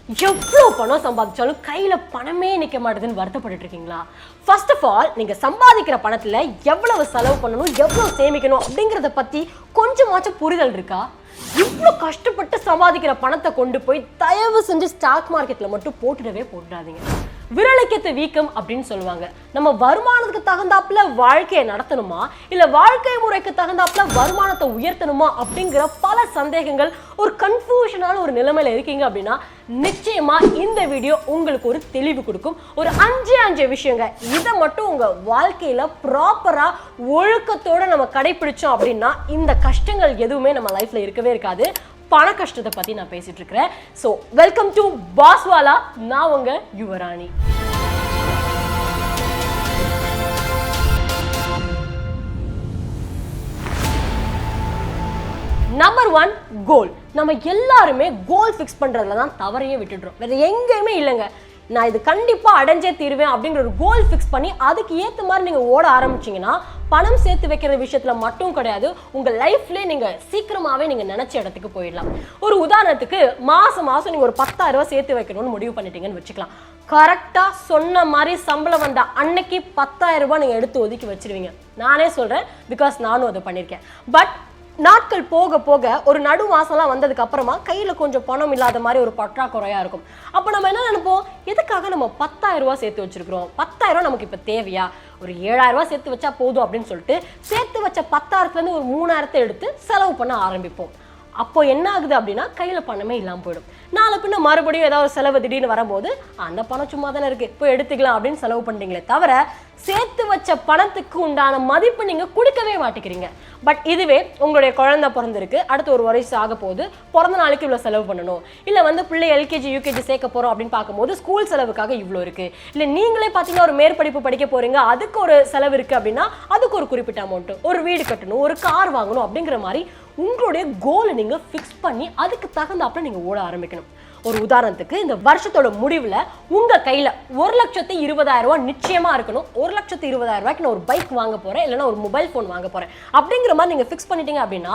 எவ்வளோ பணம் சம்பாதிச்சாலும் கையில் பணமே நிற்க மாட்டேதுன்னு வருத்தப்பட்டு இருக்கீங்களா? ஃபர்ஸ்ட் ஆஃப் ஆல் நீங்கள் சம்பாதிக்கிற பணத்தில் எவ்வளவு செலவு பண்ணணும், எவ்வளோ சேமிக்கணும் அப்படிங்கிறத பற்றி கொஞ்சமாச்சும் புரிதல் இருக்கா? இவ்வளோ கஷ்டப்பட்டு சம்பாதிக்கிற பணத்தை கொண்டு போய் தயவு செஞ்சு ஸ்டாக் மார்க்கெட்டில் மட்டும் போட்டுடாதீங்க. விரலைக்கேத்த வீக்கம் அப்படின்னு சொல்லுவாங்க. நம்ம வருமானத்துக்கு தகுந்தாப்புல வாழ்க்கையை நடத்தணுமா இல்ல வாழ்க்கை முறைக்கு தகுந்தாப்புல வருமானத்தை உயர்த்தணுமா அப்படிங்கிற பல சந்தேகங்கள், ஒரு கன்ஃபியூஷனான ஒரு நிலைமையில இருக்கீங்க அப்படின்னா நிச்சயமா இந்த வீடியோ உங்களுக்கு ஒரு தெளிவு கொடுக்கும். ஒரு 5 விஷயங்க, இதை மட்டும் உங்க வாழ்க்கையில ப்ராப்பரா ஒழுக்கத்தோட நம்ம கடைபிடிச்சோம் அப்படின்னா இந்த கஷ்டங்கள் எதுவுமே நம்ம லைஃப்ல இருக்கவே இருக்காது. பண கஷ்டத்தை பத்தி நான் பேசிட்டு இருக்கிறேன். சோ வெல்கம் டு பாஸ்வாலா. நான் உங்க யுவராணி. நம்பர் 1, கோல். நம்ம எல்லாருமே கோல் ஃபிக்ஸ் பண்றதுல தான் தவறையே விட்டுடுறோம். வேற எங்கேயுமே இல்லைங்க. நான் இது கண்டிப்பா அடைஞ்சே தீருவேன் அப்படிங்கிற ஒரு கோல் ஃபிக்ஸ் பண்ணி அதுக்கு ஏற்ற மாதிரி நீங்க ஓட ஆரம்பிச்சீங்கன்னா பணம் சேர்த்து வைக்கிற விஷயத்துல மட்டும் கிடையாது, உங்க லைஃப்ல நீங்க சீக்கிரமாவே நீங்க நினைச்ச இடத்துக்கு போயிடலாம். ஒரு உதாரணத்துக்கு மாசம் நீங்க ஒரு 10,000 ரூபாய் சேர்த்து வைக்கணும்னு முடிவு பண்ணிட்டீங்கன்னு வச்சுக்கலாம். கரெக்டா சொன்ன மாதிரி சம்பளம் வந்த அன்னைக்கு 10,000 ரூபாய் நீங்க எடுத்து ஒதுக்கி வச்சிருவீங்க. நானே சொல்றேன், பிகாஸ் நானும் அதை பண்ணியிருக்கேன். பட் நாட்கள் போக போக ஒரு நடு மாசம்லாம் வந்ததுக்கு அப்புறமா கையில கொஞ்சம் பணம் இல்லாத மாதிரி ஒரு பற்றாக்குறையா இருக்கும். அப்ப நம்ம என்ன நினைப்போம், எதுக்காக நம்ம 10,000 ரூபாய் சேர்த்து வச்சிருக்கிறோம், 10,000 ரூபாய் நமக்கு இப்ப தேவையா, ஒரு 7,000 ரூபாய் சேர்த்து வச்சா போதும் அப்படின்னு சொல்லிட்டு சேர்த்து வச்ச 10,000த்துல இருந்து ஒரு 3,000 எடுத்து செலவு பண்ண ஆரம்பிப்போம். அப்போ என்ன ஆகுது அப்படின்னா கையில பணமே இல்லாம போயிடும். நாளை பின்ன மறுபடியும் ஏதாவது செலவு திடீர்னு வரும்போது அந்த பணம் சும்மா தானே இருக்கு, இப்போ எடுத்துக்கலாம் அப்படின்னு செலவு பண்றீங்களே தவிர சேர்த்து வச்ச பணத்துக்கு உண்டான மதிப்பு நீங்க கொடுக்கவே மாட்டேங்கிறீங்க. பட் இதுவே உங்களுடைய குழந்தை பிறந்திருக்கு, அடுத்து ஒரு வயசு ஆக போகுது, பிறந்த நாளைக்கு இவ்வளவு செலவு பண்ணணும், இல்ல பிள்ளை எல்கேஜி யூகேஜி சேர்க்க போறோம் அப்படின்னு பார்க்கும்போது ஸ்கூல் செலவுக்காக இவ்வளோ இருக்கு, இல்ல நீங்களே பாத்தீங்கன்னா ஒரு மேற்படிப்பு படிக்க போறீங்க, அதுக்கு ஒரு செலவு இருக்கு அப்படின்னா அதுக்கு ஒரு குறிப்பிட்ட அமௌண்ட், ஒரு வீடு கட்டணும், ஒரு கார் வாங்கணும் அப்படிங்கிற மாதிரி உங்களுடைய கோலை நீங்க ஃபிக்ஸ் பண்ணி அதுக்கு தகுந்தாப்புல நீங்க ஓட ஆரம்பிக்கணும். ஒரு உதாரணத்துக்கு இந்த வருஷத்தோட முடிவுல உங்க கையில 1,20,000 ரூபாய் நிச்சயமா இருக்கணும். 1,20,000 ரூபாய்க்கு நான் ஒரு பைக் வாங்க போறேன், இல்லைன்னா ஒரு மொபைல் போன் வாங்க போறேன் அப்படிங்கிற மாதிரி நீங்க ஃபிக்ஸ் பண்ணிட்டீங்க அப்படின்னா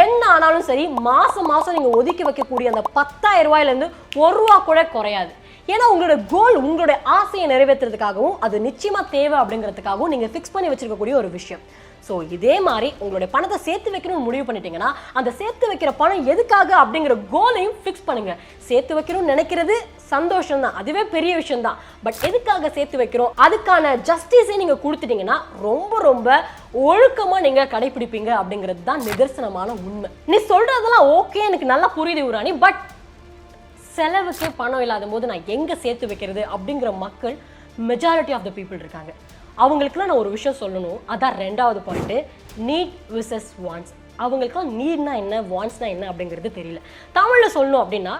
என்ன ஆனாலும் சரி மாசம் நீங்க ஒதுக்கி வைக்கக்கூடிய அந்த 10,000 ரூபாயில இருந்து 1 ரூபா கூட குறையாது. ஏன்னா உங்களோட கோல் உங்களுடைய ஆசையை நிறைவேற்றுறதுக்காகவும் அது நிச்சயமா தேவை அப்படிங்கிறதுக்காகவும் நீங்க ஃபிக்ஸ் பண்ணி வச்சிருக்கக்கூடிய ஒரு விஷயம். ஸோ இதே மாதிரி உங்களுடைய பணத்தை சேர்த்து வைக்கணும்னு முடிவு பண்ணிட்டீங்கன்னா அந்த சேர்த்து வைக்கிற பணம் எதுக்காக அப்படிங்கிற கோலையும் ஃபிக்ஸ் பண்ணுங்க. சேர்த்து வைக்கணும்னு நினைக்கிறது சந்தோஷம் தான், அதுவே பெரிய விஷயம் தான். பட் எதுக்காக சேர்த்து வைக்கிறோம் அதுக்கான ஜஸ்டிஸை நீங்க கொடுத்துட்டீங்கன்னா ரொம்ப ஒழுக்கமா நீங்க கடைபிடிப்பீங்க அப்படிங்கிறது தான் நிதர்சனமான உண்மை. நீ சொல்றதெல்லாம் ஓகே, எனக்கு நல்லா புரியுது யுவராணி, பட் செலவுக்கே பணம் இல்லாத போது நான் எங்க சேர்த்து வைக்கிறது அப்படிங்கிற மக்கள் மெஜாரிட்டி ஆஃப் த பீப்புள் இருக்காங்க. அவங்களுக்குலாம் நான் ஒரு விஷயம் சொல்லணும். அதான் 2வது பாயிண்ட், நீட் விசஸ் வான்ஸ். அவங்களுக்குலாம் நீட்னா என்ன, வான்ஸ்னா என்ன அப்படிங்கிறது தெரியல. தமிழில் சொல்லணும் அப்படின்னா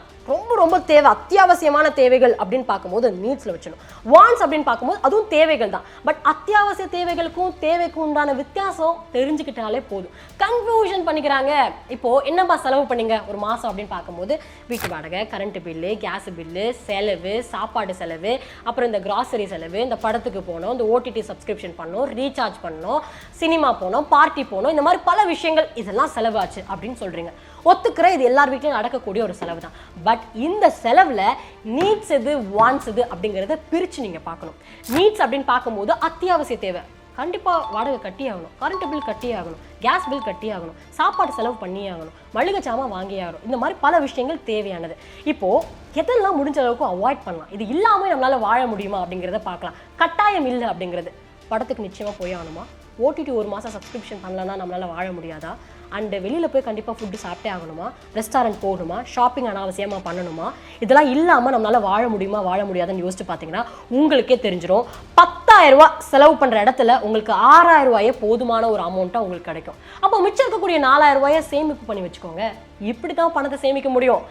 ரொம்ப தேவை, அத்தியாவசியமான தேவைகள் அப்படின்னு பார்க்கும்போது நீட்ஸில் வச்சிடணும். வான்ஸ் அப்படின்னு பார்க்கும்போது அதுவும் தேவைகள் தான். பட் அத்தியாவசிய தேவைகளுக்கும் தேவைக்கும் உண்டான வித்தியாசம் தெரிஞ்சுக்கிட்டாலே போதும். கன்ஃபியூஷன் பண்ணிக்கிறாங்க. இப்போ என்னப்பா செலவு பண்ணீங்க ஒரு மாதம் அப்படின்னு பார்க்கும்போது வீட்டு வாடகை, கரண்ட் பில்லு, கேஸ் பில்லு, செலவு, சாப்பாடு செலவு, அப்புறம் இந்த கிராசரி செலவு, இந்த படத்துக்கு போனோம், இந்த ஓடிடி சப்ஸ்கிரிப்ஷன் பண்ணோம், ரீசார்ஜ் பண்ணோம், சினிமா போனோம், பார்ட்டி போனோம், இந்த மாதிரி பல விஷயங்கள் இதெல்லாம் செலவாச்சு அப்படின்னு சொல்றீங்க. ஒத்துக்கிற இது எல்லார் வீட்லையும் நடக்கக்கூடிய ஒரு செலவு தான். பட் இந்த செலவுல நீட்ஸ் எது, வான்ஸ் எது அப்படிங்கிறத பிரிச்சு நீங்க பார்க்கணும். நீட்ஸ் அப்படின்னு பார்க்கும்போது அத்தியாவசிய தேவை, கண்டிப்பா வாடகை கட்டி ஆகணும், கரண்ட் பில் கட்டி ஆகணும், கேஸ் பில் கட்டி ஆகணும், சாப்பாடு செலவு பண்ணி ஆகணும், மளிகை சாமான் வாங்கி ஆகணும், இந்த மாதிரி பல விஷயங்கள் தேவையானது. இப்போ எதெல்லாம் முடிஞ்ச அளவுக்கு அவாய்ட் பண்ணலாம், இது இல்லாம நம்மளால வாழ முடியுமா அப்படிங்கிறத பார்க்கலாம். கட்டாயம் இல்லை அப்படிங்கிறது, படத்துக்கு நிச்சயமா போய் ஆகணுமா, ஓடிடி ஒரு மாதம் சப்ஸ்கிரிப்ஷன் பண்ணலன்னா நம்மளால வாழ முடியாதா, அண்ட் வெளியில் போய் கண்டிப்பாக ஃபுட்டு சாப்பிட்டே ஆகணுமா, ரெஸ்டாரண்ட் போகணுமா, ஷாப்பிங் அனாவசியமாக பண்ணணுமா, இதெல்லாம் இல்லாமல் நம்மளால் வாழ முடியுமா வாழ முடியாதுன்னு யோசிச்சு பார்த்தீங்கன்னா உங்களுக்கே தெரிஞ்சிடும். 10,000 ரூபாய் செலவு பண்ணுற இடத்துல உங்களுக்கு 6,000 ரூபாயே போதுமான ஒரு அமௌண்ட்டாக உங்களுக்கு கிடைக்கும். அப்போ மிச்சம் இருக்கக்கூடிய 4,000 ரூபாயை சேமிப்பு பண்ணி வச்சுக்கோங்க. இப்படி தான் பணத்தை சேமிக்க முடியும்.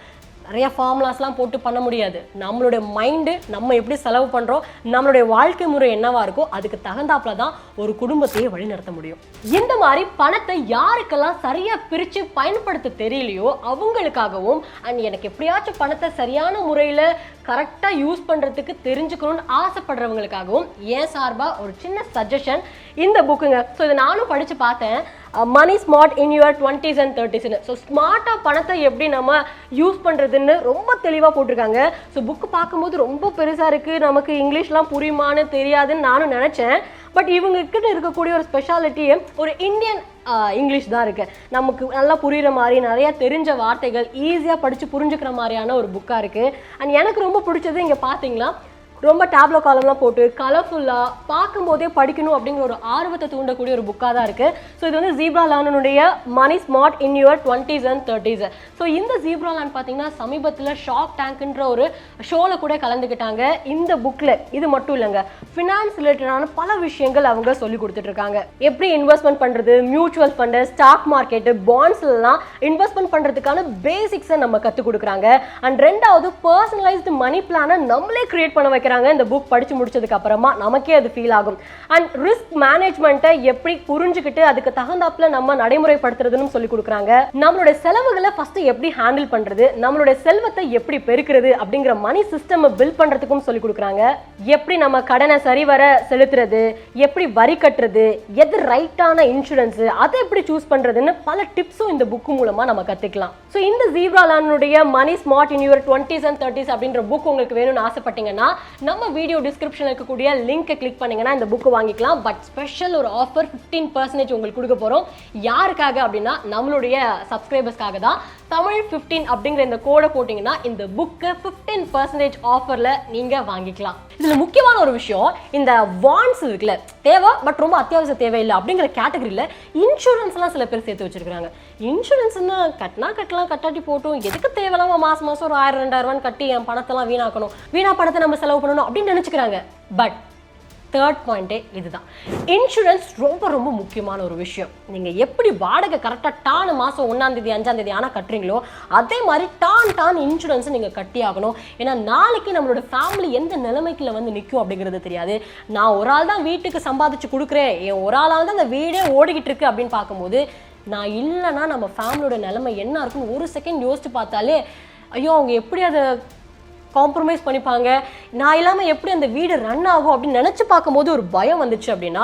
நிறைய ஃபார்முலாஸ்லாம் போட்டு பண்ண முடியாது. நம்மளுடைய மைண்டு நம்ம எப்படி செலவு பண்ணுறோம், நம்மளுடைய வாழ்க்கை முறை என்னவா இருக்கோ அதுக்கு தகுந்தாப்புல தான் ஒரு குடும்பத்தையே வழிநடத்த முடியும். இந்த மாதிரி பணத்தை யாருக்கெல்லாம் சரியா பிரித்து பயன்படுத்த தெரியலையோ அவங்களுக்காகவும், அண்ட் எனக்கு எப்படியாச்சும் பணத்தை சரியான முறையில் கரெக்டாக யூஸ் பண்ணுறதுக்கு தெரிஞ்சுக்கணும்னு ஆசைப்படுறவங்களுக்காகவும் ஏன் சார்பாக ஒரு சின்ன சஜஷன் இந்த புக்குங்க. ஸோ இதை நானும் படித்து பார்த்தேன். Money smart in your 20s and 30s. So ஸ்மார்ட்டாக பணத்தை எப்படி நம்ம யூஸ் பண்ணுறதுன்னு ரொம்ப தெளிவாக போட்டிருக்காங்க. ஸோ புக்கு பார்க்கும்போது ரொம்ப பெருசாக இருக்குது, நமக்கு இங்கிலீஷ்லாம் புரியுமான்னு தெரியாதுன்னு நானும் நினச்சேன். பட் இவங்கக்கிட்ட இருக்கக்கூடிய ஒரு ஸ்பெஷாலிட்டி ஒரு இந்தியன் இங்கிலீஷ் தான் இருக்குது. நமக்கு நல்லா புரிகிற மாதிரி நிறைய தெரிஞ்ச வார்த்தைகள் ஈஸியாக படித்து புரிஞ்சுக்கிற மாதிரியான ஒரு புக்காக இருக்குது. அண்ட் எனக்கு ரொம்ப பிடிச்சது இங்கே பார்த்தீங்களா ரொம்ப டேப்லோ காலம்லாம் போட்டு கலர்ஃபுல்லாக பார்க்கும்போதே படிக்கணும் அப்படிங்கிற ஒரு ஆர்வத்தை தூண்டக்கூடிய ஒரு புக்காக தான் இருக்குது. ஸோ இது வந்து ஜீப்ரா லானுடைய money smart in your 20s and 30s. So இந்த ஜீப்ரா லான் பார்த்தீங்கன்னா சமீபத்தில் ஷார்க் டேங்க்ன்ற ஒரு ஷோவில் கூட கலந்துக்கிட்டாங்க. இந்த புக்கில் இது மட்டும் இல்லைங்க, ஃபினான்ஸ் ரிலேட்டடான பல விஷயங்கள் அவங்க சொல்லி கொடுத்துட்ருக்காங்க. எப்படி இன்வெஸ்ட்மெண்ட் பண்ணுறது, மியூச்சுவல் ஃபண்டு, ஸ்டாக் மார்க்கெட்டு, பாண்ட்ஸ்லாம் இன்வெஸ்ட்மெண்ட் பண்ணுறதுக்கான பேசிக்ஸை நம்ம கற்றுக் கொடுக்குறாங்க. அண்ட் ரெண்டாவது பர்சனலைஸ்டு மணி பிளானை நம்மளே கிரியேட் பண்ண வைக்கிறாங்க. இந்த புக் படிச்சு முடிச்சதுக்கு அப்புறமா நமக்கே அது ஃபீல் ஆகும். அண்ட் ரிஸ்க் மேனேஜ்மெண்ட்டை எப்படி புரிஞ்சுக்கிட்டு அதுக்கு தகுந்தாப்புல நம்ம நடைமுறைப்படுத்துறதுன்னு சொல்லி கொடுக்குறாங்க. நம்மளுடைய செலவுகளை ஃபர்ஸ்ட் எப்படி ஹேண்டில் பண்றது, நம்மளுடைய செல்வத்தை எப்படி பெருக்கிறது அப்படிங்கிற மணி சிஸ்டம் பில்ட் பண்றதுக்கும் சொல்லி கொடுக்குறாங்க. எப்படி நம்ம கடனை சரிவர செலுத்துறது, எப்படி வரி கட்டுறது, எது ரைட்டான இன்சூரன்ஸ், அதை எப்படி சூஸ் பண்றதுன்னு பல டிப்ஸும் இந்த புக் மூலமா நம்ம கத்துக்கலாம். ஸோ இந்த ஜீப்ரா லானுடைய money smart in your 20s and 30s அப்படின்ற புக் உங்களுக்கு வேணும்னு ஆசைப்பட்டீங்கன்னா நம்ம வீடியோ டிஸ்கிரிப்ஷன்ல இருக்கக்கூடிய லிங்கை கிளிக் பண்ணீங்கன்னா இந்த புக் வாங்கிக்கலாம். பட் ஸ்பெஷல் ஒரு ஆஃபர் 15% உங்களுக்கு கொடுக்க போறோம். யாருக்காக அப்படின்னா நம்மளுடைய சப்ஸ்கிரைபர்ஸ்க்காக தான். தமிழ் 15 அப்படிங்கிற இந்த கோடை போட்டீங்கன்னா இந்த புக்கு 15% ஆஃபர்ல நீங்க வாங்கிக்கலாம். இதுல முக்கியமான ஒரு விஷயம், இந்த வாண்ட்ஸ் இருக்குல்ல, தேவை பட் ரொம்ப அத்தியாவசிய தேவையில்லை அப்படிங்கிற கேட்டகரியில இன்சூரன்ஸ்லாம் சில பேர் சேர்த்து வச்சிருக்காங்க. இன்சூரன்ஸ்னா கட்டினா கட்டலாம், கட்டாட்டி போட்டும், எதுக்கு தேவையில்லாம மாசம் மாசம் ஒரு 1000-2000 கட்டி என் பணத்தெல்லாம் வீணாக்கணும், வீணா பணத்தை நம்ம செலவு பண்ணணும் அப்படின்னு நினைச்சுக்கிறாங்க. பட் தேர்ட் பாயிண்டே இதுதான், இன்சூரன்ஸ் ரொம்ப ரொம்ப முக்கியமான ஒரு விஷயம். நீங்கள் எப்படி வாடகை கரெக்டாக டான் மாதம் 1ஆம் தேதி 5ஆம் தேதி ஆனால் கட்டுறீங்களோ அதே மாதிரி டான் இன்சூரன்ஸை நீங்கள் கட்டி ஆகணும். ஏன்னா நாளைக்கு நம்மளோட ஃபேமிலி எந்த நிலைமைக்குள்ள வந்து நிற்கும் அப்படிங்கிறது தெரியாது. நான் ஒரு ஆள் தான் வீட்டுக்கு சம்பாதிச்சு கொடுக்குறேன், என் ஒரு ஆளால் தான் அந்த வீடே ஓடிக்கிட்டு இருக்கு அப்படின்னு பார்க்கும்போது நான் இல்லைன்னா நம்ம ஃபேமிலியோட நிலைமை என்ன இருக்குன்னு ஒரு செகண்ட் யோசிச்சு பார்த்தாலே ஐயோ அவங்க எப்படி அதை காம்ப்ரமைஸ் பண்ணிப்பாங்க, நான் இல்லாமல் எப்படி அந்த வீடு ரன் ஆகும் அப்படின்னு நினச்சி பார்க்கும்போது ஒரு பயம் வந்துச்சு. அப்படின்னா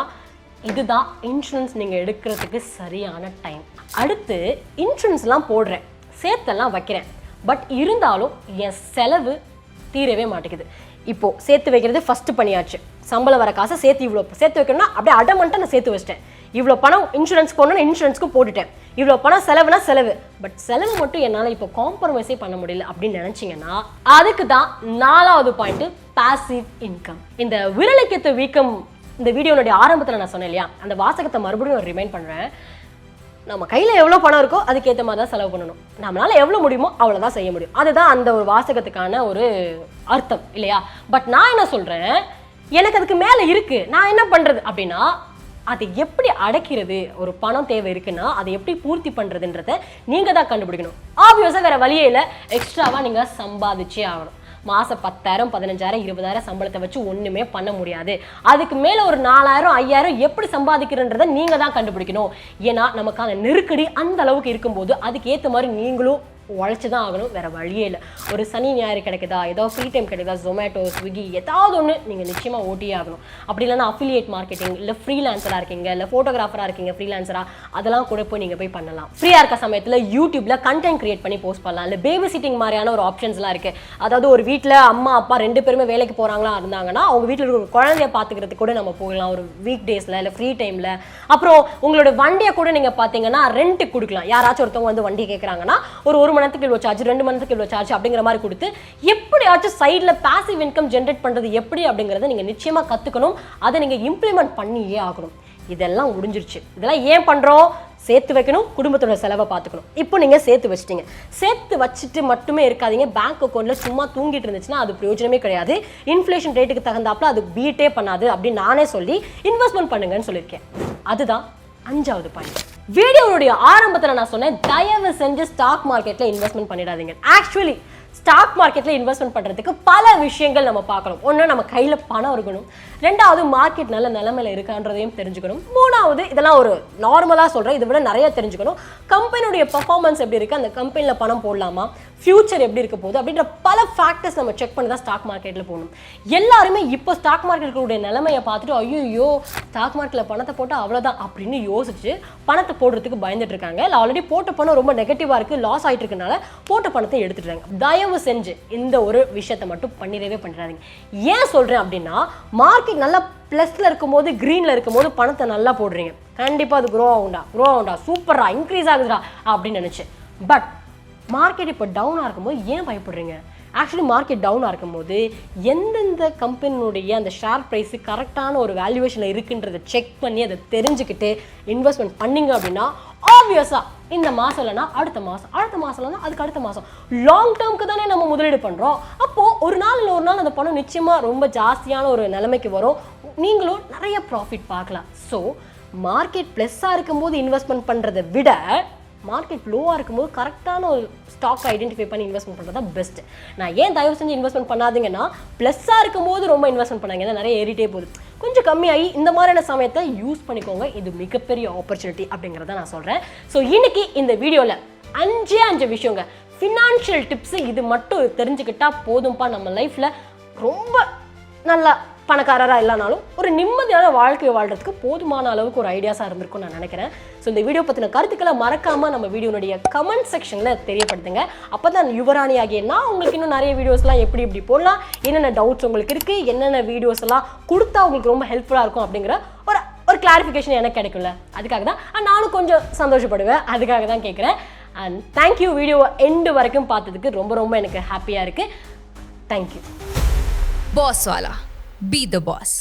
இதுதான் இன்சூரன்ஸ் நீங்கள் எடுக்கிறதுக்கு சரியான டைம். அடுத்து இன்சூரன்ஸ்லாம் போடுறேன், சேர்த்தெல்லாம் வைக்கிறேன், பட் இருந்தாலும் என் செலவு தீரவே மாட்டேங்குது. இப்போது சேர்த்து வைக்கிறது ஃபஸ்ட்டு பண்ணியாச்சு, சம்பளம் வர காசை சேர்த்து இவ்வளோ சேர்த்து வைக்கணும்னா அப்படியே அடமன்ட்டு நான் சேர்த்து வச்சிட்டேன். இவ்வளோ பணம் இன்சூரன்ஸ் போடணும்னா இன்சூரன்ஸ்க்கு போட்டுட்டேன், இவ்வளோ பணம் செலவுனா செலவு, பட் செலவு மட்டும் என்னால் இப்போ காம்ப்ரமைஸே பண்ண முடியல அப்படின்னு நினச்சிங்கன்னா அதுக்கு தான் 4வது பாயிண்ட், பாசிவ் இன்கம். இந்த விரலுக்கேத்த வீக்கம் இந்த வீடியோனுடைய ஆரம்பத்தில் நான் சொன்னேன் இல்லையா, அந்த வாசகத்தை மறுபடியும் ரிமைண்ட் பண்ணுறேன். நம்ம கையில் எவ்வளோ பணம் இருக்கோ அதுக்கேற்ற மாதிரி தான் செலவு பண்ணணும், நம்மளால் எவ்வளோ முடியுமோ அவ்வளோதான் செய்ய முடியும். அதுதான் அந்த ஒரு வாசகத்துக்கான ஒரு அர்த்தம் இல்லையா. பட் நான் என்ன சொல்கிறேன், எனக்கு அதுக்கு மேலே இருக்குது, நான் என்ன பண்ணுறது அப்படின்னா அதை எப்படி அடைக்கிறது. ஒரு பணம் தேவை இருக்குன்னா அதை எப்படி பூர்த்தி பண்ணுறதுன்றதை நீங்கள் தான் கண்டுபிடிக்கணும். ஆப்வியஸாக வேறு வழியே இல்லை, எக்ஸ்ட்ராவாக நீங்கள் சம்பாதிச்சே ஆகணும். மாதம் 10,000 15,000 20,000 சம்பளத்தை வச்சு ஒன்றுமே பண்ண முடியாது. அதுக்கு மேலே ஒரு 4,000 5,000 எப்படி சம்பாதிக்கிறன்றதை நீங்கள் தான் கண்டுபிடிக்கணும். ஏன்னா நமக்கான நெருக்கடி அந்த அளவுக்கு இருக்கும்போது அதுக்கு ஏற்ற மாதிரி நீங்களும் உழைச்சி தான் ஆகணும், வேறு வழியே இல்லை. ஒரு சனி ஞாயிறு கிடைக்குதா, ஏதோ ஃப்ரீ டைம் கிடைக்குதா, ஜொமேட்டோ ஸ்விக்கி ஏதாவது ஒன்று நீங்கள் நிச்சயமாக ஓட்டியே ஆகணும். அப்படி இல்லைன்னா அஃபிலியேட் மார்க்கெட்டிங், இல்லை ஃப்ரீலான்சராக இருக்கீங்க, இல்லை ஃபோட்டோகிராஃபராக இருக்கீங்க ஃப்ரீலான்சராக, அதெல்லாம் கூட போய் நீங்கள் போய் பண்ணலாம். ஃப்ரீயாக இருக்க சமயத்தில் யூடியூப்பில் கண்டென்ட் கிரியேட் பண்ணி போஸ்ட் பண்ணலாம். இல்லை பேபி சிட்டிங் மாதிரியான ஒரு ஆப்ஷன்ஸ்லாம் இருக்குது. அதாவது ஒரு வீட்டில் அம்மா அப்பா 2 பேருமே வேலைக்கு போகிறாங்களா இருந்தாங்கன்னா அவங்க வீட்டில் இருக்கிற குழந்தைய பார்த்துக்கிறதுக்கு கூட நம்ம போகலாம் ஒரு வீக் டேஸில் இல்லை ஃப்ரீ டைமில். அப்புறம் உங்களோட வண்டியை கூட நீங்கள் பார்த்தீங்கன்னா ரெண்ட்டுக்கு கொடுக்கலாம். யாராச்சும் ஒருத்தவங்க வந்து வண்டியை கேட்குறாங்கன்னா ஒரு மணி நேரத்துக்கு இவ்வளோ சார்ஜ், 2 மணி நேரத்துக்கு இவ்வளோ சார்ஜ் அப்படிங்கிற மாதிரி கொடுத்து எப்படியாச்சும் சைடில் பாசிவ் இன்கம் ஜென்ரேட் பண்ணுறது எப்படி அப்படிங்கிறத நீங்கள் நிச்சயமாக கற்றுக்கணும். அதை நீங்கள் இம்ப்ளிமெண்ட் பண்ணியே ஆகணும். இதெல்லாம் முடிஞ்சிருச்சு. இதெல்லாம் ஏன் பண்ணுறோம், சேர்த்து வைக்கணும், குடும்பத்தோட செலவை பார்த்துக்கணும். இப்போ நீங்கள் சேர்த்து வச்சிட்டீங்க, சேர்த்து வச்சுட்டு மட்டுமே இருக்காதீங்க. பேங்க் அக்கௌண்ட்டில் சும்மா தூங்கிட்டு இருந்துச்சுன்னா அது பிரயோஜனமே கிடையாது. இன்ஃப்ளேஷன் ரேட்டுக்கு தகுந்தாப்புல அது பீட்டே பண்ணாது அப்படின்னு நானே சொல்லி இன்வெஸ்ட்மெண்ட் பண்ணுங்கன்னு சொல்லியிருக்கேன். அதுதான் 5வது பாயிண்ட். வீடியோனுடைய ஆரம்பத்தில் நான் சொன்னேன், தயவு செஞ்சு ஸ்டாக் மார்க்கெட்டில் இன்வெஸ்ட்மெண்ட் பண்ணிடாதீங்க. ஆக்சுவலி ஸ்டாக் மார்க்கெட்டில் இன்வெஸ்ட்மெண்ட் பண்ணுறதுக்கு பல விஷயங்கள் நம்ம பார்க்கணும். ஒன்று, நம்ம கையில் பணம் இருக்கணும். 2வது, மார்க்கெட் நல்ல நிலைமையில் இருக்கான்றதையும் தெரிஞ்சுக்கணும். 3வது, இதெல்லாம் ஒரு நார்மலாக சொல்கிறேன், இதை விட நிறைய தெரிஞ்சுக்கணும். கம்பெனியுடைய பர்ஃபார்மன்ஸ் எப்படி இருக்குது, அந்த கம்பெனியில் பணம் போடலாமா, ஃபியூச்சர் எப்படி இருக்க போகுது அப்படின்ற பல ஃபேக்டர்ஸ் நம்ம செக் பண்ணி தான் ஸ்டாக் மார்க்கெட்டில் போகணும். எல்லாருமே இப்போ ஸ்டாக் மார்க்கெட்டுடைய நிலைமையை பார்த்துட்டு ஐயோ ஸ்டாக் மார்க்கெட்டில் பணத்தை போட்டால் அவ்வளோதான் அப்படின்னு யோசிச்சு பணத்தை போடுறதுக்கு பயந்துட்டு இருக்காங்க. இல்லை ஆல்ரெடி போட்ட பணம் ரொம்ப நெகட்டிவாக இருக்குது, லாஸ் ஆகிட்டு இருக்கனால போட்ட பணத்தை எடுத்துட்டாங்க. தயவு செஞ்சு இந்த ஒரு விஷயத்தை மட்டும் பண்ணிடாதீங்க. ஏன் சொல்கிறேன் அப்படின்னா, மார்க்கெட் நல்லா ப்ளஸில் இருக்கும்போது க்ரீனில் இருக்கும்போது பணத்தை நல்லா போடுறீங்க, கண்டிப்பாக அது க்ரோ ஆகுண்டா சூப்பரா இன்க்ரீஸ் ஆகுதுடா அப்படின்னு நினச்சி. பட் மார்க்கெட் இப்போ டவுனாக இருக்கும்போது ஏன் பயப்படுறீங்க? ஆக்சுவலி மார்க்கெட் டவுனாக இருக்கும்போது எந்தெந்த கம்பெனியுடைய அந்த ஷேர் ப்ரைஸு கரெக்டான ஒரு வேல்யூவேஷனில் இருக்குன்றதை செக் பண்ணி அதை தெரிஞ்சுக்கிட்டு இன்வெஸ்ட்மெண்ட் பண்ணிங்க அப்படின்னா ஆப்வியஸாக இந்த மாதம் இல்லைனா அடுத்த மாதம் இல்லைனா அதுக்கு அடுத்த மாதம் லாங் டேர்முக்கு தானே நம்ம முதலீடு பண்ணுறோம். அப்போது ஒரு நாள் அந்த பணம் நிச்சயமாக ரொம்ப ஜாஸ்தியான ஒரு நிலைமைக்கு வரும், நீங்களும் நிறைய ப்ராஃபிட் பார்க்கலாம். ஸோ மார்க்கெட் ப்ளஸ்ஸாக இருக்கும்போது இன்வெஸ்ட்மெண்ட் பண்ணுறதை விட மார்க்கெட் லோவாக இருக்கும்போது கரெக்டான ஒரு ஸ்டாக் ஐடென்டிஃபை பண்ணி இன்வெஸ்ட்மெண்ட் பண்ணுறது தான் பெஸ்ட். நான் ஏன் தயவு செஞ்சு இன்வெஸ்ட்மெண்ட் பண்ணாதீங்கன்னா, ப்ளஸ்ஸாக இருக்கும்போது ரொம்ப இன்வெஸ்ட்மெண்ட் பண்ணாங்க, ஏன்னா நிறைய ஏறிட்டே போகுது. கொஞ்சம் கம்மியாகி இந்த மாதிரியான சமயத்தை யூஸ் பண்ணிக்கோங்க, இது மிகப்பெரிய ஆப்பர்ச்சுனிட்டி அப்படிங்கிறத நான் சொல்கிறேன். ஸோ இன்னைக்கு இந்த வீடியோவில் 5 விஷயங்க, ஃபினான்ஷியல் டிப்ஸு, இது மட்டும் தெரிஞ்சுக்கிட்டா போதும்பா, நம்ம லைஃப்பில் ரொம்ப நல்லா பணக்காரராக இல்லைனாலும் ஒரு நிம்மதியான வாழ்க்கையை வாழ்றதுக்கு போதுமான அளவுக்கு ஒரு ஐடியாஸாக இருந்திருக்கும் நான் நினைக்கிறேன். ஸோ இந்த வீடியோ பற்றின கருத்துக்களை மறக்காமல் நம்ம வீடியோனுடைய கமெண்ட் செக்ஷனில் தெரியப்படுத்துங்க. அப்போ தான் யுவராணி ஆகிய நான் உங்களுக்கு இன்னும் நிறைய வீடியோஸ்லாம் எப்படி போடலாம், என்னென்ன டவுட்ஸ் உங்களுக்கு இருக்குது, என்னென்ன வீடியோஸ் எல்லாம் கொடுத்தா உங்களுக்கு ரொம்ப ஹெல்ப்ஃபுல்லாக இருக்கும் அப்படிங்கிற ஒரு கிளாரிஃபிகேஷன் எனக்கு கிடைக்கும்ல, அதுக்காக தான் நானும் கொஞ்சம் சந்தோஷப்படுவேன், அதுக்காக தான் கேட்குறேன். அண்ட் தேங்க்யூ, வீடியோவை எண்டு வரைக்கும் பார்த்ததுக்கு ரொம்ப எனக்கு ஹாப்பியாக இருக்குது. Thank you. Boss Wala. Be the boss.